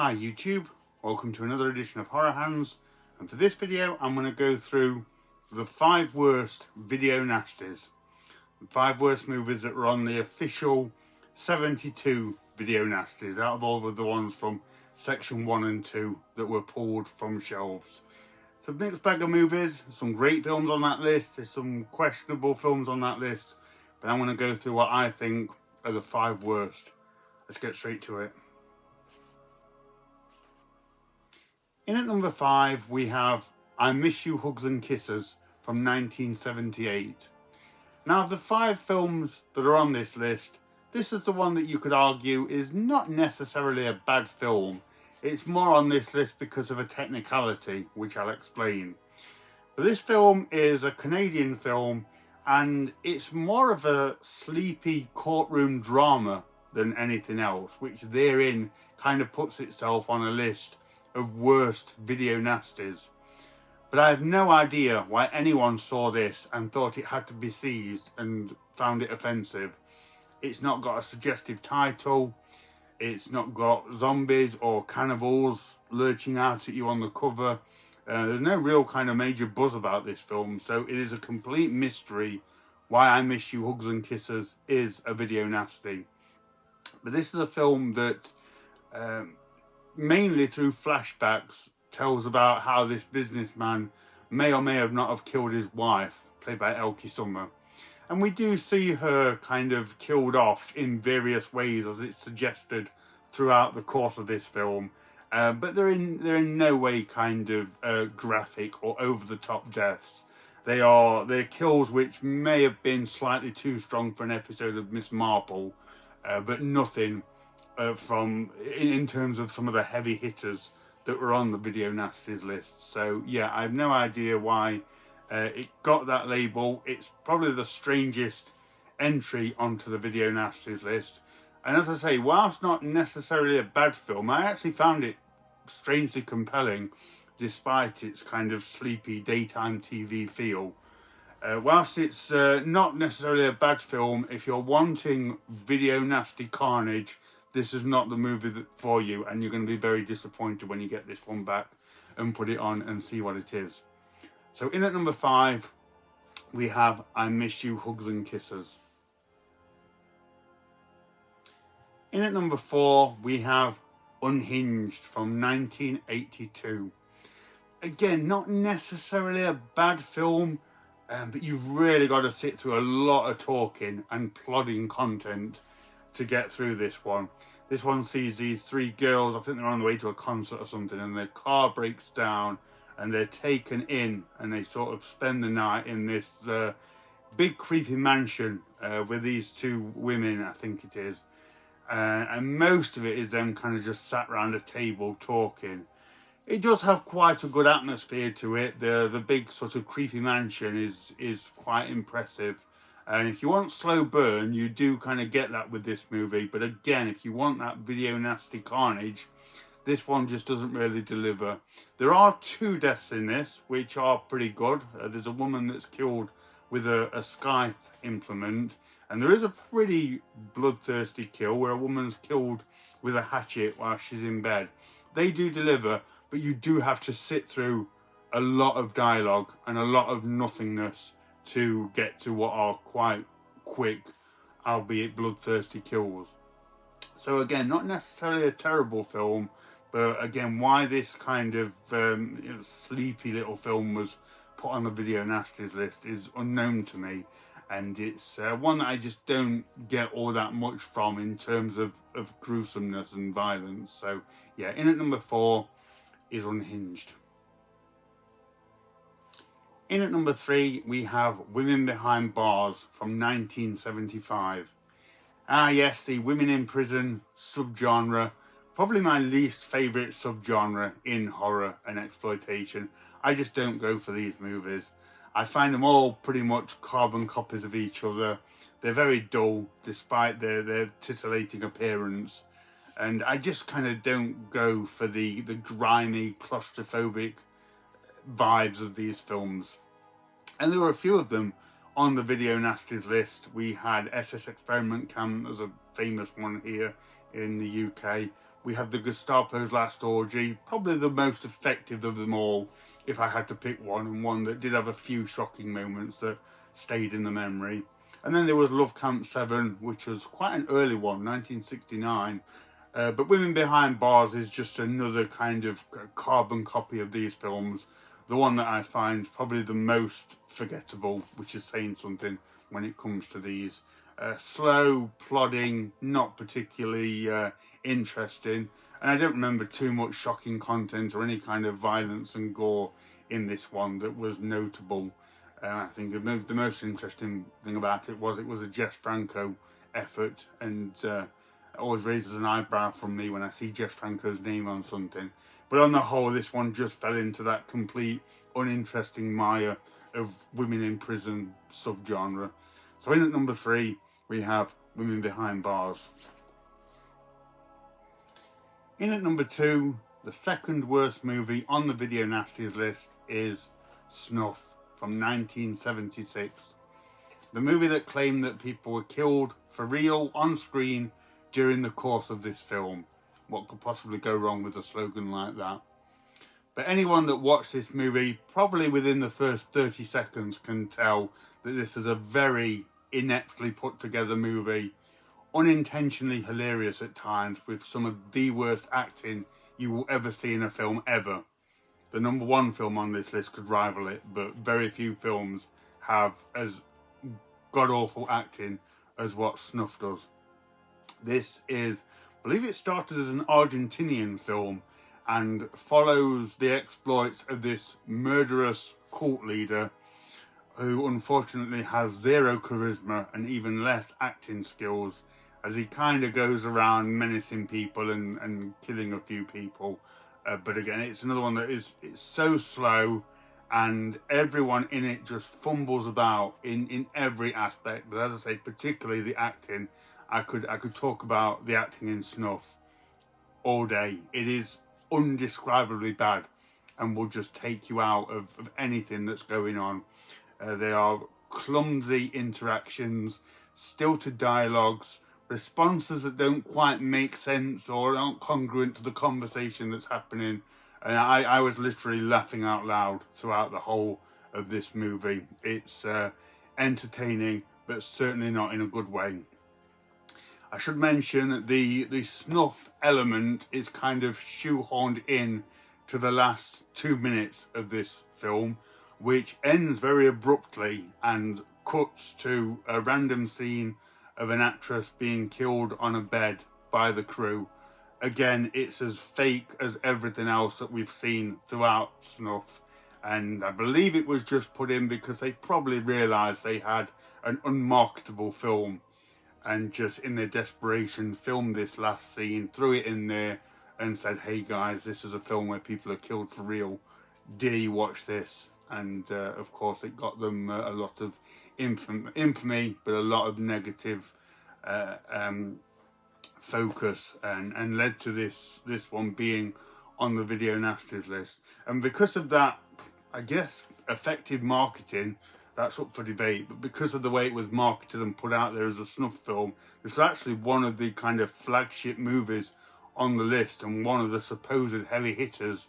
Hi YouTube, welcome to another edition of Horror Hands, and for this video I'm going to go through the 5 worst video nasties. The 5 worst movies that were on the official 72 video nasties out of all of the ones from section 1 and 2 that were pulled from shelves. So mixed bag of movies, some great films on that list, there's some questionable films on that list, but I'm going to go through what I think are the 5 worst. Let's get straight to it. In at number 5 we have I Miss You Hugs and Kisses from 1978. Now of the 5 films that are on this list, this is the one that you could argue is not necessarily a bad film. It's more on this list because of a technicality, which I'll explain. But this film is a Canadian film and it's more of a sleepy courtroom drama than anything else, which therein kind of puts itself on a list of worst video nasties. But I have no idea why anyone saw this and thought it had to be seized and found it offensive. It's not got a suggestive title, it's not got zombies or cannibals lurching out at you on the cover. There's no real kind of major buzz about this film, so it is a complete mystery why I Miss You Hugs and Kisses is a video nasty. But this is a film that mainly through flashbacks tells about how this businessman may or may have not have killed his wife, played by Elkie Summer. And we do see her kind of killed off in various ways as it's suggested throughout the course of this film. But they're in no way kind of graphic or over-the-top deaths. They're kills which may have been slightly too strong for an episode of Miss Marple, but nothing in terms of some of the heavy hitters that were on the video nasties list. So yeah, I have no idea why it got that label. It's probably the strangest entry onto the video nasties list. And as I say, whilst not necessarily a bad film, I actually found it strangely compelling despite its kind of sleepy daytime TV feel. Whilst it's not necessarily a bad film, if you're wanting video nasty carnage, this is not the movie for you, and you're going to be very disappointed when you get this one back and put it on and see what it is. So in at number 5, we have I Miss You Hugs and Kisses. In at number 4, we have Unhinged from 1982. Again, not necessarily a bad film, but you've really got to sit through a lot of talking and plodding content to get through this one. This one sees these 3 girls, I think they're on the way to a concert or something, and their car breaks down and they're taken in and they sort of spend the night in this big creepy mansion with these 2 women, I think it is. And most of it is them kind of just sat around a table talking. It does have quite a good atmosphere to it. The big sort of creepy mansion is quite impressive. And if you want slow burn, you do kind of get that with this movie. But again, if you want that video nasty carnage, this one just doesn't really deliver. There are 2 deaths in this, which are pretty good. There's a woman that's killed with a scythe implement. And there is a pretty bloodthirsty kill where a woman's killed with a hatchet while she's in bed. They do deliver, but you do have to sit through a lot of dialogue and a lot of nothingness to get to what are quite quick, albeit bloodthirsty kills. So again, not necessarily a terrible film, but again, why this kind of sleepy little film was put on the video nasties list is unknown to me. And it's one that I just don't get all that much from in terms of gruesomeness and violence. So yeah, in at number 4 is Unhinged. In at number 3, we have Women Behind Bars from 1975. Ah yes, the women in prison subgenre, probably my least favourite subgenre in horror and exploitation. I just don't go for these movies. I find them all pretty much carbon copies of each other. They're very dull despite their titillating appearance. And I just kind of don't go for the grimy, claustrophobic vibes of these films. And there were a few of them on the video nasties list. We had SS Experiment Camp as a famous one here in the UK. we have the Gestapo's Last Orgy, probably the most effective of them all, if I had to pick one, and one that did have a few shocking moments that stayed in the memory. And then there was Love Camp 7, which was quite an early one, 1969. But Women Behind Bars is just another kind of carbon copy of these films. The one that I find probably the most forgettable, which is saying something when it comes to these. Slow, plodding, not particularly interesting. And I don't remember too much shocking content or any kind of violence and gore in this one that was notable. I think the most interesting thing about it was a Jess Franco effort, and it always raises an eyebrow from me when I see Jess Franco's name on something. But on the whole, this one just fell into that complete uninteresting mire of women in prison subgenre. So in at number 3, we have Women Behind Bars. In at number 2, the second worst movie on the Video Nasties list is Snuff from 1976. The movie that claimed that people were killed for real on screen during the course of this film. What could possibly go wrong with a slogan like that? But anyone that watched this movie, probably within the first 30 seconds, can tell that this is a very ineptly put together movie, unintentionally hilarious at times, with some of the worst acting you will ever see in a film ever. The number 1 film on this list could rival it, but very few films have as god-awful acting as what Snuff does. This is, I believe it started as an Argentinian film and follows the exploits of this murderous cult leader who unfortunately has zero charisma and even less acting skills, as he kind of goes around menacing people and killing a few people. But again, it's another one that it's so slow, and everyone in it just fumbles about in every aspect. But as I say, particularly the acting, I could talk about the acting in Snuff all day. It is undescribably bad and will just take you out of anything that's going on. They are clumsy interactions, stilted dialogues, responses that don't quite make sense or aren't congruent to the conversation that's happening. And I was literally laughing out loud throughout the whole of this movie. It's entertaining, but certainly not in a good way. I should mention that the snuff element is kind of shoehorned in to the last 2 minutes of this film, which ends very abruptly and cuts to a random scene of an actress being killed on a bed by the crew. Again, it's as fake as everything else that we've seen throughout Snuff, and I believe it was just put in because they probably realised they had an unmarketable film, and just in their desperation filmed this last scene, threw it in there and said, hey guys, this is a film where people are killed for real, dare you watch this? And of course it got them a lot of infamy, but a lot of negative focus, and led to this one being on the Video Nasties list. And because of that, I guess, effective marketing, that's up for debate, but because of the way it was marketed and put out there as a snuff film, this is actually one of the kind of flagship movies on the list and one of the supposed heavy hitters,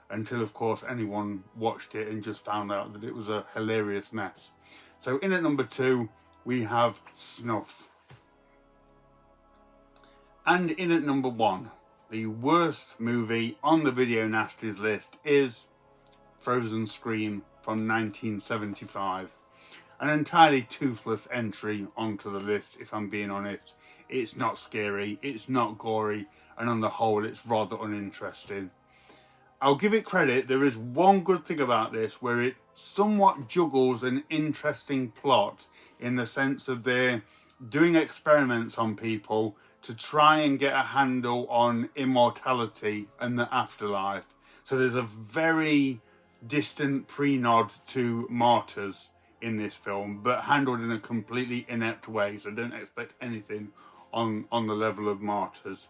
until of course anyone watched it and just found out that it was a hilarious mess. So in at number 2 we have Snuff. And in at number 1, the worst movie on the Video Nasties list is Frozen Scream from 1975. An entirely toothless entry onto the list, if I'm being honest. It's not scary, it's not gory, and on the whole it's rather uninteresting. I'll give it credit, there is one good thing about this, where it somewhat juggles an interesting plot, in the sense of they're doing experiments on people to try and get a handle on immortality and the afterlife. So there's a very distant pre-nod to Martyrs in this film, but handled in a completely inept way, so don't expect anything on the level of Martyrs.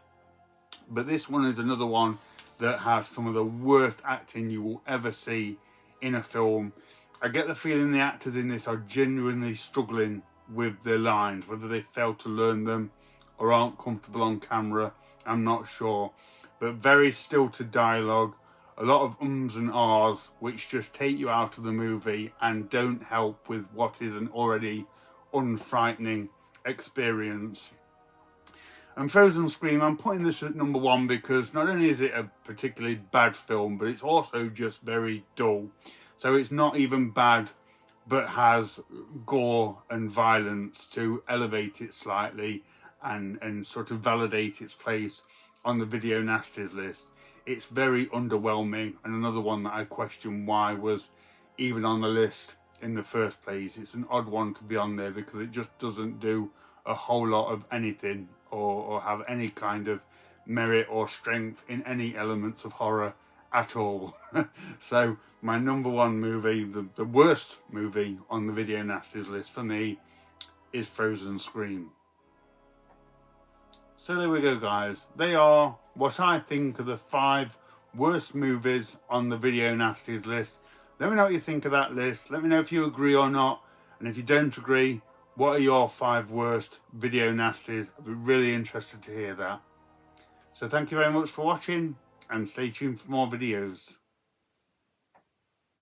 But this one is another one that has some of the worst acting you will ever see in a film. I get the feeling the actors in this are genuinely struggling with their lines, whether they fail to learn them or aren't comfortable on camera. I'm not sure. But very stilted dialogue, a lot of ums and ahs, which just take you out of the movie and don't help with what is an already unfrightening experience. And Frozen Scream, I'm putting this at number 1 because not only is it a particularly bad film, but it's also just very dull. So it's not even bad, but has gore and violence to elevate it slightly and sort of validate its place on the video nasties list. It's very underwhelming, and another one that I question why was even on the list in the first place. It's an odd one to be on there because it just doesn't do a whole lot of anything or have any kind of merit or strength in any elements of horror at all. So my number 1 movie, the worst movie on the video nasties list for me, is Frozen Scream. So there we go, guys. They are what I think are the 5 worst movies on the video nasties list. Let me know what you think of that list. Let me know if you agree or not. And if you don't agree, what are your 5 worst video nasties? I'd be really interested to hear that. So thank you very much for watching, and stay tuned for more videos.